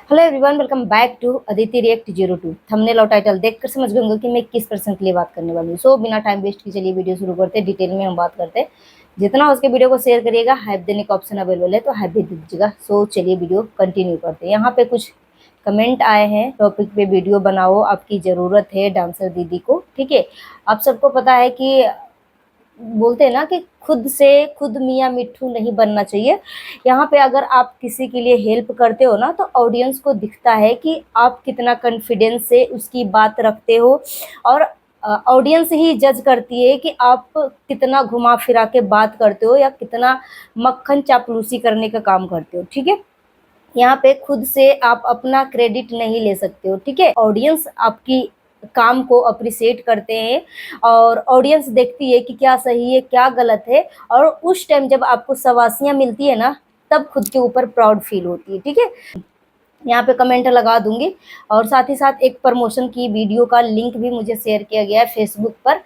Hello everyone, welcome back to Aditi react 02। Thumbnail और title देखकर समझ गए होंगे कि मैं किस पर्सन के लिए बात करने वाली हूँ। सो बिना टाइम वेस्ट की चलिए वीडियो शुरू करते हैं। डिटेल में हम बात करते हैं। जितना हो सके वीडियो को शेयर करिएगा। हाइप देने का ऑप्शन अवेलेबल है तो हाइप भी दीजिएगा। सो चलिए वीडियो कंटिन्यू करते हैं। यहाँ पे कुछ कमेंट आए हैं, टॉपिक पे वीडियो बनाओ, आपकी ज़रूरत है डांसर दीदी को। ठीक है, आप सबको पता है कि बोलते हैं ना कि खुद से खुद मियाँ मिट्ठू नहीं बनना चाहिए। यहाँ पे अगर आप किसी के लिए हेल्प करते हो ना, तो ऑडियंस को दिखता है कि आप कितना कॉन्फिडेंस से उसकी बात रखते हो, और ऑडियंस ही जज करती है कि आप कितना घुमा फिरा के बात करते हो या कितना मक्खन चापलूसी करने का काम करते हो। ठीक है, यहाँ पे खुद से आप अपना क्रेडिट नहीं ले सकते हो। ठीक है, ऑडियंस आपकी काम को अप्रिशिएट करते हैं और ऑडियंस देखती है कि क्या सही है क्या गलत है, और उस टाइम जब आपको शाबाशियाँ मिलती है ना, तब खुद के ऊपर प्राउड फील होती है। ठीक है, यहाँ पे कमेंट लगा दूंगी, और साथ ही साथ एक प्रमोशन की वीडियो का लिंक भी मुझे शेयर किया गया है फेसबुक पर,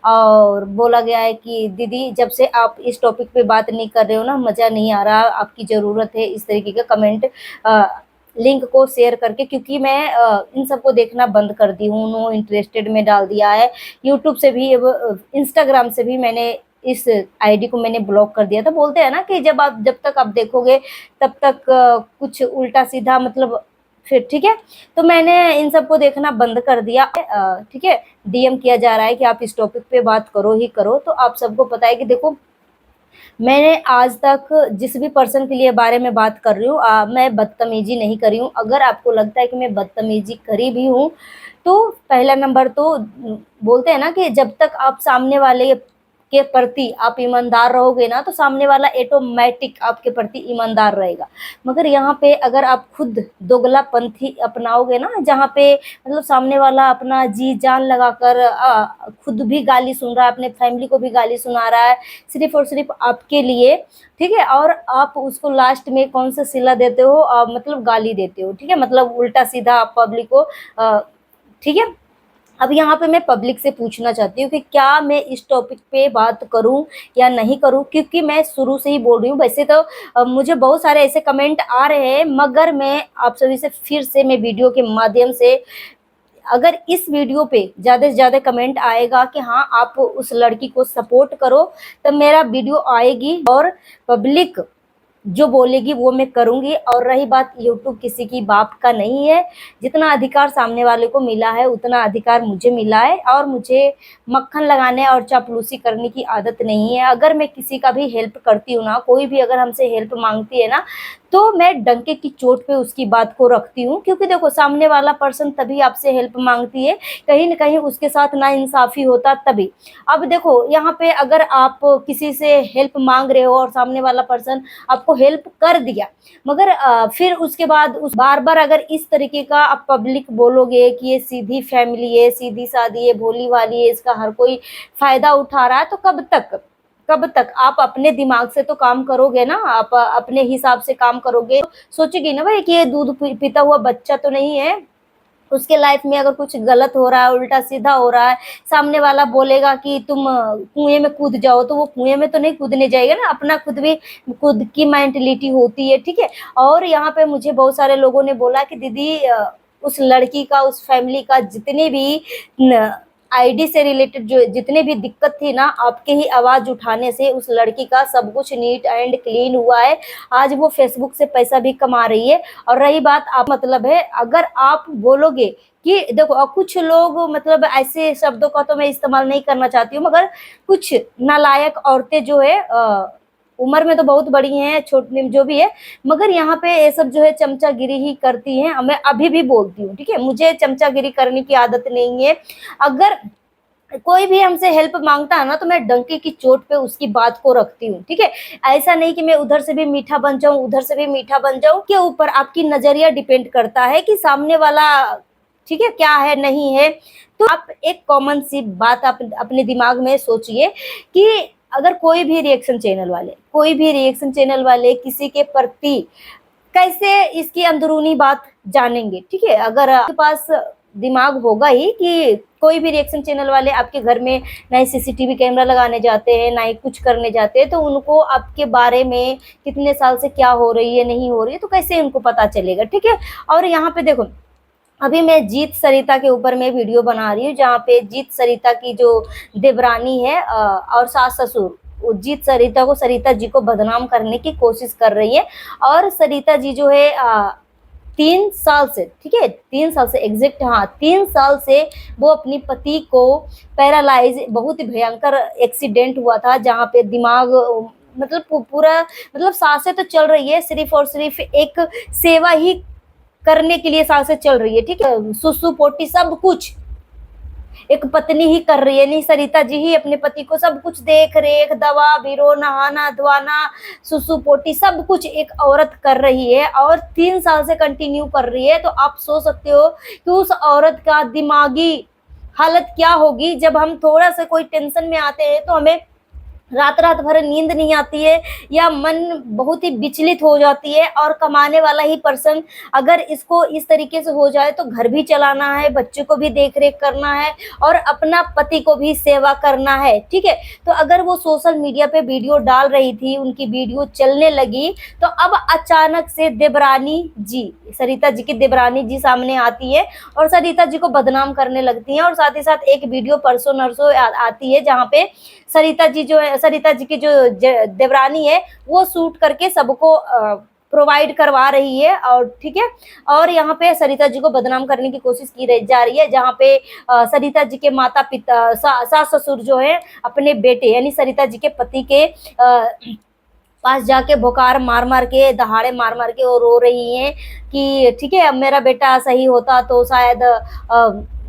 और बोला गया है कि दीदी जब से आप इस टॉपिक पे बात नहीं कर रहे हो ना, मज़ा नहीं आ रहा, आपकी ज़रूरत है। इस तरीके का कमेंट लिंक को शेयर करके, क्योंकि मैं इन सबको देखना बंद कर दी हूँ, नो इंटरेस्टेड में डाल दिया है। यूट्यूब से भी, इंस्टाग्राम से भी मैंने इस आईडी को मैंने ब्लॉक कर दिया था। बोलते हैं ना कि जब तक आप देखोगे तब तक कुछ उल्टा सीधा, मतलब फिर ठीक है, तो मैंने इन सबको देखना बंद कर दिया। ठीक है, डीएम किया जा रहा है कि आप इस टॉपिक पे बात करो ही करो। तो आप सबको पता है कि देखो, मैंने आज तक जिस भी पर्सन के लिए बारे में बात कर रही हूँ, मैं बदतमीजी नहीं करी हूँ। अगर आपको लगता है कि मैं बदतमीजी करी भी हूँ, तो पहला नंबर तो बोलते हैं ना कि जब तक आप सामने वाले के प्रति आप ईमानदार रहोगे ना, तो सामने वाला ऑटोमेटिक आपके प्रति ईमानदार रहेगा। मगर यहाँ पे अगर आप खुद दोगलापंथी अपनाओगे ना, जहाँ पे मतलब सामने वाला अपना जी जान लगाकर खुद भी गाली सुन रहा है, अपने फैमिली को भी गाली सुना रहा है, सिर्फ और सिर्फ आपके लिए। ठीक है, और आप उसको लास्ट में कौन सा सिला देते हो, मतलब गाली देते हो। ठीक है, मतलब उल्टा सीधा आप पब्लिक को ठीक है। अब यहाँ पे मैं पब्लिक से पूछना चाहती हूँ कि क्या मैं इस टॉपिक पे बात करूँ या नहीं करूँ, क्योंकि मैं शुरू से ही बोल रही हूँ। वैसे तो मुझे बहुत सारे ऐसे कमेंट आ रहे हैं, मगर मैं आप सभी से फिर से मैं वीडियो के माध्यम से, अगर इस वीडियो पे ज़्यादा से ज़्यादा कमेंट आएगा कि हाँ आप उस लड़की को सपोर्ट करो, तब मेरा वीडियो आएगी और पब्लिक जो बोलेगी वो मैं करूंगी। और रही बात, यूट्यूब किसी की बाप का नहीं है। जितना अधिकार सामने वाले को मिला है उतना अधिकार मुझे मिला है, और मुझे मक्खन लगाने और चापलूसी करने की आदत नहीं है। अगर मैं किसी का भी हेल्प करती हूँ ना, कोई भी अगर हमसे हेल्प मांगती है ना, तो मैं डंके की चोट पे उसकी बात को रखती हूँ। क्योंकि देखो, सामने वाला पर्सन तभी आपसे हेल्प मांगती है, कहीं ना कहीं उसके साथ नाइंसाफी होता तभी। अब देखो, यहाँ पे अगर आप किसी से हेल्प मांग रहे हो और सामने वाला पर्सन आपको हेल्प कर दिया, मगर फिर उसके बाद उस बार बार अगर इस तरीके का आप पब्लिक बोलोगे कि ये सीधी फैमिली है, सीधी सादी है, भोली वाली है, इसका हर कोई फायदा उठा रहा है, तो कब तक आप अपने दिमाग से तो काम करोगे ना, आप अपने हिसाब से काम करोगे। सोचेगी ना भाई कि ये दूध पीता हुआ बच्चा तो नहीं है, उसके लाइफ में अगर कुछ गलत हो रहा है, उल्टा सीधा हो रहा है, सामने वाला बोलेगा कि तुम कुएं में कूद जाओ, तो वो कुएं में तो नहीं कूदने जाएगा ना, अपना खुद की मेंटलिटी होती है। ठीक है, और यहाँ पे मुझे बहुत सारे लोगों ने बोला कि दीदी उस लड़की का, उस फैमिली का जितने भी आईडी से रिलेटेड जो जितने भी दिक्कत थी ना, आपके ही आवाज उठाने से उस लड़की का सब कुछ नीट एंड क्लीन हुआ है। आज वो फेसबुक से पैसा भी कमा रही है। और रही बात, आप मतलब है, अगर आप बोलोगे कि देखो, कुछ लोग, मतलब ऐसे शब्दों का तो मैं इस्तेमाल नहीं करना चाहती हूँ, मगर कुछ नालायक औरतें जो है, उम्र में तो बहुत बड़ी हैं, छोटी जो भी है, मगर यहाँ पे ये सब जो है चमचागिरी ही करती हैं। मैं अभी भी बोलती हूँ, ठीक है, मुझे चमचागिरी करने की आदत नहीं है। अगर कोई भी हमसे हेल्प मांगता है ना, तो मैं डंके की चोट पे उसकी बात को रखती हूँ। ठीक है, ऐसा नहीं कि मैं उधर से भी मीठा बन जाऊं, उधर से भी मीठा बन जाऊं। के ऊपर आपकी नजरिया डिपेंड करता है कि सामने वाला, ठीक है, क्या है नहीं है। तो आप एक कॉमन सी बात आप अपने दिमाग में सोचिए कि अगर कोई भी रिएक्शन चैनल वाले किसी के प्रति कैसे इसकी अंदरूनी बात जानेंगे। ठीक है, अगर आपके पास दिमाग होगा ही कि कोई भी रिएक्शन चैनल वाले आपके घर में ना ही सीसीटीवी कैमरा लगाने जाते हैं, ना ही कुछ करने जाते हैं, तो उनको आपके बारे में कितने साल से क्या हो रही है नहीं हो रही है तो कैसे उनको पता चलेगा, ठीक है। और यहाँ पे देखो, अभी मैं जीत सरिता के ऊपर मैं वीडियो बना रही हूँ, जहाँ पे जीत सरिता की जो देवरानी है और सास ससुर जीत सरिता को, सरिता जी को बदनाम करने की कोशिश कर रही है। और सरिता जी जो है 3 साल से, ठीक है 3 साल से एग्जैक्ट, हाँ 3 साल से वो अपनी पति को पैरालाइज, बहुत ही भयंकर एक्सीडेंट हुआ था जहाँ पे दिमाग मतलब पूरा, मतलब सांसें तो चल रही है, सिर्फ और सिर्फ एक सेवा ही करने के लिए सांसें चल रही है, ठीक है। सुसु पोटी सब कुछ एक पत्नी ही कर रही है, नहीं सरिता जी ही अपने पति को सब कुछ देख रेख, दवा बीरो, नहाना धोना, सुसु पोटी सब कुछ एक औरत कर रही है और 3 साल से कंटिन्यू कर रही है। तो आप सोच सकते हो कि उस औरत का दिमागी हालत क्या होगी। जब हम थोड़ा सा कोई टेंशन में आते हैं तो हमें रात रात भर नींद नहीं आती है या मन बहुत ही विचलित हो जाती है। और कमाने वाला ही पर्सन अगर इसको इस तरीके से हो जाए तो घर भी चलाना है, बच्चे को भी देख रेख करना है और अपना पति को भी सेवा करना है, ठीक है। तो अगर वो सोशल मीडिया पे वीडियो डाल रही थी, उनकी वीडियो चलने लगी, तो अब अचानक से देवरानी जी, सरिता जी की देवरानी जी सामने आती है और सरिता जी को बदनाम करने लगती है। और साथ ही साथ एक वीडियो परसों नरसों आती है जहाँ पे सरिता जी जो है, सरिता जी की जो देवरानी है वो शूट करके सबको प्रोवाइड करवा रही है, और ठीक है। और यहाँ पे सरिता जी को बदनाम करने की कोशिश की जा रही है, जहाँ पे सरिता जी के माता पिता सास ससुर जो है अपने बेटे यानी सरिता जी के पति के पास जाके भोकार मार मार के, दहाड़े मार मार के वो रो रही हैं कि ठीक है अब मेरा बेटा सही होता तो शायद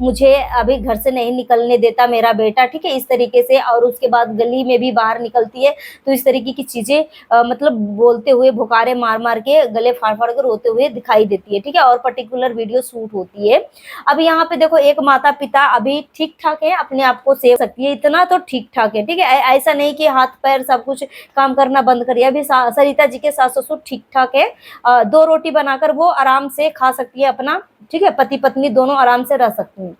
मुझे अभी घर से नहीं निकलने देता मेरा बेटा, ठीक है इस तरीके से। और उसके बाद गली में भी बाहर निकलती है तो इस तरीके की चीजें मतलब बोलते हुए, भोकारे मार मार के, गले फाड़ फाड़ कर रोते हुए दिखाई देती है, ठीक है। और पर्टिकुलर वीडियो शूट होती है। अब यहाँ पे देखो, एक माता पिता अभी ठीक ठाक है, अपने आप को सेव सकती है, इतना तो ठीक ठाक है, ठीक है। ऐसा नहीं कि हाथ पैर सब कुछ काम करना बंद करिए। अभी सरिता जी के सास ससुर ठीक ठाक है, 2 रोटी बनाकर वो आराम से खा सकती है अपना, ठीक है, पति पत्नी दोनों आराम से रह सकते हैं।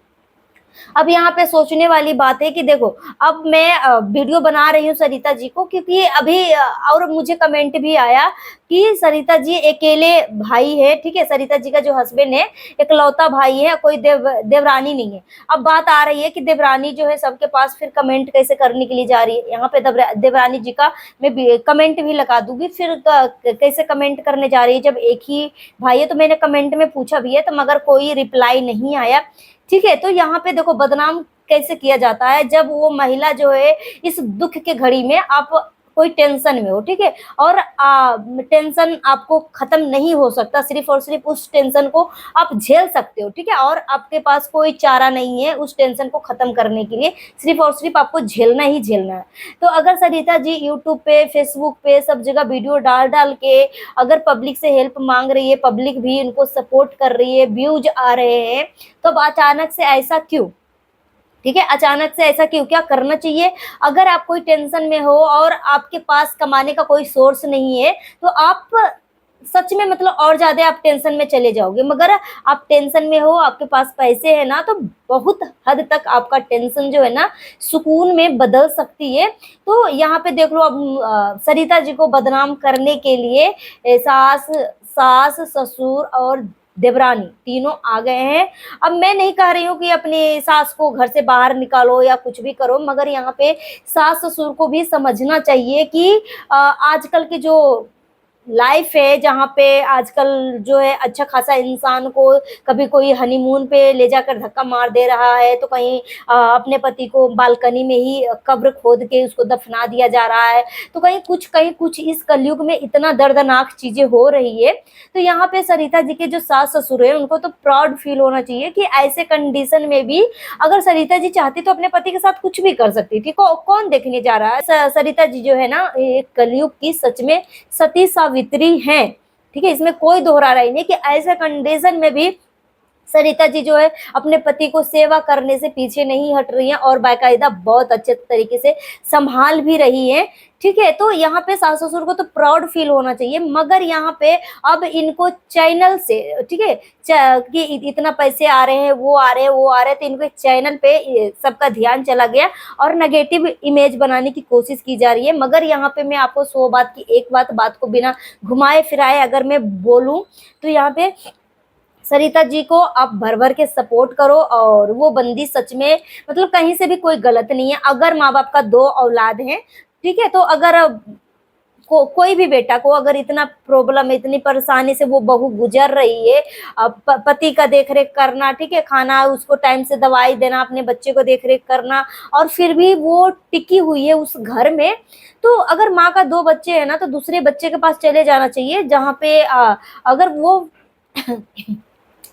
अब यहाँ पे सोचने वाली बात है कि देखो, अब मैं वीडियो बना रही हूँ सरिता जी को, क्योंकि अभी और मुझे कमेंट भी आया कि सरिता जी अकेले भाई है, ठीक है, सरिता जी का जो हस्बैंड है इकलौता भाई है, कोई देवरानी नहीं है। अब बात आ रही है कि देवरानी जो है सबके पास फिर कमेंट कैसे करने के लिए जा रही है। यहाँ पे देवरानी जी का मैं कमेंट भी लगा दूंगी, फिर कैसे कमेंट करने जा रही है जब एक ही भाई है। तो मैंने कमेंट में पूछा भी है तो मगर कोई रिप्लाई नहीं आया, ठीक है। तो यहाँ पे देखो, बदनाम कैसे किया जाता है जब वो महिला जो है इस दुख के घड़ी में, आप कोई टेंशन में हो, ठीक है, और टेंशन आपको खत्म नहीं हो सकता, सिर्फ और सिर्फ उस टेंशन को आप झेल सकते हो, ठीक है, और आपके पास कोई चारा नहीं है उस टेंशन को खत्म करने के लिए, सिर्फ और सिर्फ आपको झेलना ही झेलना है। तो अगर सरिता जी यूट्यूब पे, फेसबुक पे, सब जगह वीडियो डाल डाल के अगर पब्लिक से हेल्प मांग रही है, पब्लिक भी उनको सपोर्ट कर रही है, व्यूज आ रहे हैं, तो अब अचानक से ऐसा क्यों, ठीक है, अचानक से ऐसा क्यों, क्या करना चाहिए। अगर आप कोई टेंशन में हो और आपके पास कमाने का कोई सोर्स नहीं है तो आप सच में मतलब और ज्यादा आप टेंशन में चले जाओगे। मगर आप टेंशन में हो, आपके पास पैसे है ना, तो बहुत हद तक आपका टेंशन जो है ना सुकून में बदल सकती है। तो यहाँ पे देख लो, अब सरिता जी को बदनाम करने के लिए सास ससुर और देवरानी तीनों आ गए हैं। अब मैं नहीं कह रही हूँ कि अपनी सास को घर से बाहर निकालो या कुछ भी करो, मगर यहाँ पे सास ससुर को भी समझना चाहिए कि आजकल की जो लाइफ है, जहाँ पे आजकल जो है अच्छा खासा इंसान को कभी कोई हनीमून पे ले जाकर धक्का मार दे रहा है, तो कहीं अपने पति को बालकनी में ही कब्र खोद के उसको दफना दिया जा रहा है, तो कहीं कुछ इस कलयुग में इतना दर्दनाक चीजें हो रही है। तो यहाँ पे सरिता जी के जो सास ससुर है उनको तो प्राउड फील होना चाहिए कि ऐसे कंडीशन में भी अगर सरिता जी चाहती तो अपने पति के साथ कुछ भी कर सकती थी। कौन देखने जा रहा है। सरिता जी जो है ना, एक कलयुग की सच में सती सावित्री हैं, ठीक है, इसमें कोई दोहरा रही नहीं कि ऐसे कंडीशन में भी सरिता जी जो है अपने पति को सेवा करने से पीछे नहीं हट रही हैं और बाकायदा बहुत अच्छे तरीके से संभाल भी रही हैं। ठीक है, तो यहाँ पे सास ससुर को तो प्राउड फील होना चाहिए, मगर यहाँ पे अब इनको चैनल से, ठीक है, कि इतना पैसे आ रहे हैं, वो आ रहे हैं, वो आ रहे हैं, तो इनको एक चैनल पे सबका ध्यान चला गया और नेगेटिव इमेज बनाने की कोशिश की जा रही है। मगर यहाँ पे मैं आपको 100 बात की एक बात को बिना घुमाए फिराए अगर मैं बोलूं तो यहाँ पे सरिता जी को आप भर भर के सपोर्ट करो, और वो बंदी सच में मतलब कहीं से भी कोई गलत नहीं है। अगर माँ बाप का 2 औलाद है, ठीक है, तो अगर कोई भी बेटा को अगर इतना प्रॉब्लम है, इतनी परेशानी से वो बहू गुजर रही है, पति का देख रेख करना, ठीक है, खाना उसको टाइम से दवाई देना, अपने बच्चे को देख रेख करना, और फिर भी वो टिकी हुई है उस घर में, तो अगर माँ का 2 बच्चे है ना, तो दूसरे बच्चे के पास चले जाना चाहिए जहाँ पे अगर वो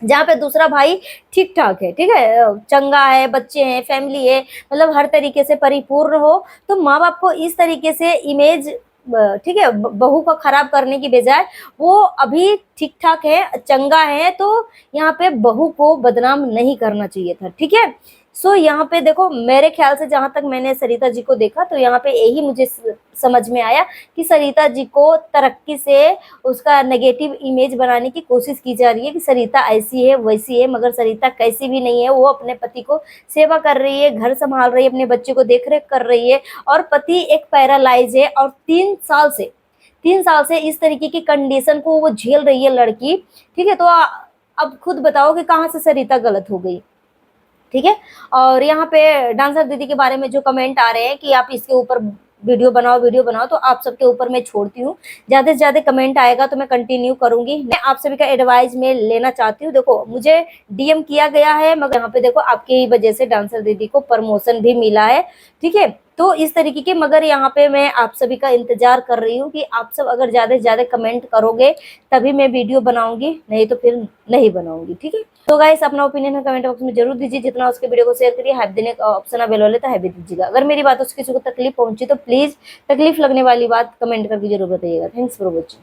जहाँ पे दूसरा भाई ठीक ठाक है, ठीक है, चंगा है, बच्चे हैं, फैमिली है, मतलब हर तरीके से परिपूर्ण हो, तो माँ बाप को इस तरीके से इमेज, ठीक है, बहू को खराब करने की बजाय वो अभी ठीक ठाक है, चंगा है, तो यहाँ पे बहू को बदनाम नहीं करना चाहिए था। ठीक है, सो यहाँ पे देखो मेरे ख्याल से जहां तक मैंने सरिता जी को देखा तो यहाँ पे यही मुझे समझ में आया कि सरिता जी को तरक्की से उसका नेगेटिव इमेज बनाने की कोशिश की जा रही है कि सरिता ऐसी है वैसी है, मगर सरिता कैसी भी नहीं है। वो अपने पति को सेवा कर रही है, घर संभाल रही है, अपने बच्चे को देख रेख कर रही है, और पति एक पैरालाइज है और 3 साल से इस तरीके की कंडीशन को वो झेल रही है लड़की। ठीक है, तो अब खुद बताओ कि कहाँ से सरिता गलत हो गई। ठीक है, और यहाँ पे डांसर दीदी के बारे में जो कमेंट आ रहे हैं कि आप इसके ऊपर वीडियो बनाओ, तो आप सबके ऊपर मैं छोड़ती हूँ, ज्यादा से ज्यादा कमेंट आएगा तो मैं कंटिन्यू करूंगी। मैं आप सभी का एडवाइस में लेना चाहती हूँ। देखो मुझे डीएम किया गया है, मगर यहाँ पे देखो आपकी ही वजह से डांसर दीदी को प्रमोशन भी मिला है। ठीक है, तो इस तरीके के, मगर यहाँ पे मैं आप सभी का इंतजार कर रही हूँ कि आप सब अगर ज्यादा से ज्यादा कमेंट करोगे तभी मैं वीडियो बनाऊंगी, नहीं तो फिर नहीं बनाऊंगी। ठीक है, तो गाइस अपना ओपिनियन है कमेंट बॉक्स में जरूर दीजिए, जितना उसके वीडियो को शेयर करिए, हाइप देने का ऑप्शन अवेलेबल है तो हाइप दीजिएगा। अगर मेरी बातों से किसी को तकलीफ पहुंची तो प्लीज तकलीफ लगने वाली बात कमेंट करके जरूर बताइएगा। Thanks for watching.